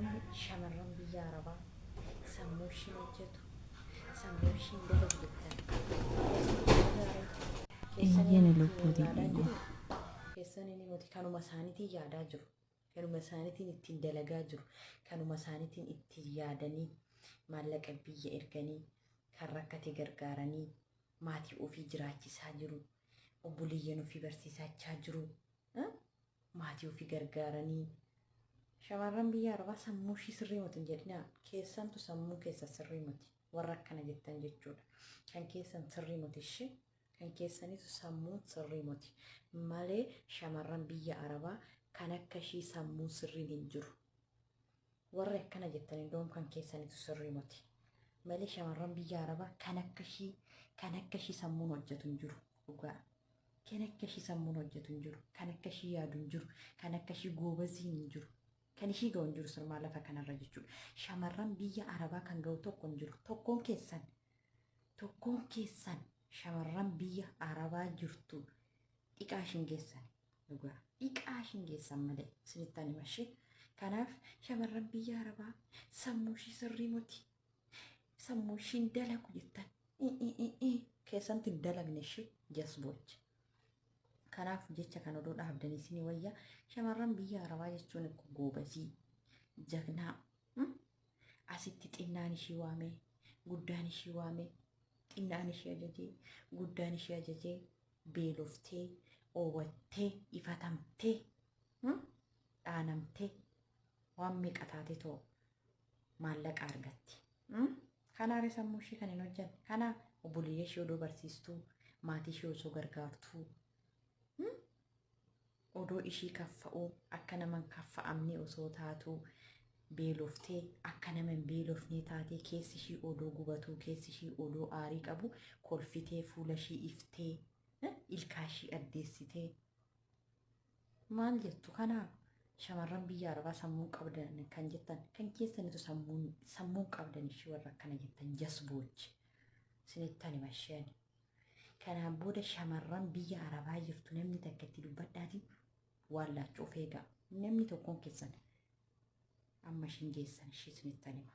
dhiironni shamarran biyya Arabaa sammuu ishiin hojjetu sammuu ishiin dalagu jettan Iyyeen lubbuutii keessan inni moti kanuma isaaniitiin yaadaa jiru kanuma isaaniitiin ittiin dalagaa jiru kanuma isaaniitiin ittiin yaadanii maallaqa biyya erganii kan rakkate gargaaranii maatii ofii jiraachisaa jiru obboleeyyan ofii barsiisachaa jiru maatii ofii gargaaranii shamarran biyya Arabaa sammuu ishii sirrii moti hin jedhina keessantu sammuu keessa sirrii moti warra akkana jettan jechuudha kan keessan sirrii moti ishee kan keessanitu sammuu sirrii moti malee shamarran biyya Arabaa kan akka ishii sammuu sirriin hin jiru warra akkana jettan indoom kan keessanitu sirrii moti malee shamarran biyya Arabaa kan akka ishii sammuun hojjetu hin jiru dhugaa kan akka ishii sammuun hojjetu hin jiru kan akka ishii yaadu hin jiru kan akka ishii goobaziin hin jiru kan ishii ga'u hin jiru sirmaa lafa kanarra jechuudha shamarran biyya Arabaa kan ga'u tokko hin jiru tokkoon keessan shamarran biyya Arabaa jirtu dhiqaa ishiin geessan dhugaa dhiqaa ishiin geessan malee sinittaan himashee kanaaf shamarran biyya Arabaa sammuu ishii sirrii moti sammuu ishiin dalagu jettan keessantu hin dalagne ishee jasboocha kanaaf jecha kan odoo dhaabdanii isin wayya shamarran biyya Arabaa jechuun akka goobazii jagnaa asitti xinnaan ishii waamee guddaan ishii waamee xinnaan ishii ajajee guddaan ishii ajajee beeloftee oowwattee ifatamtee dhaanamtee waan meeqa taate too maallaqa argatti kanaare sammuu ishii kan hin hojjanne kana obboleeyya ishii odoo barsiistuu maatii ishii osoo gargaartuu odoo ishii kaffa'uu akka naman kaffa'amne osoo taatu beeloftee akka naman beelofnee taatee keessi ishii odoo gubatuu keessi ishii odoo aarii qabu kolfitee fuula ishii iftee ilkaa ishii addeessitee maal jettu kanaaf shamarran biyya Arabaa sammuu qabdan kan jettan kan keessanitu sammuu qabdan ishii warra akkana jettan jasboochi sinittan himasheen kanaan booda shamarran biyya Arabaa jirtu namni takka itti dubbadhaati waan laachuuf eegaa namni tokkoon keessan amma ishiin geessan ishii sinittan hima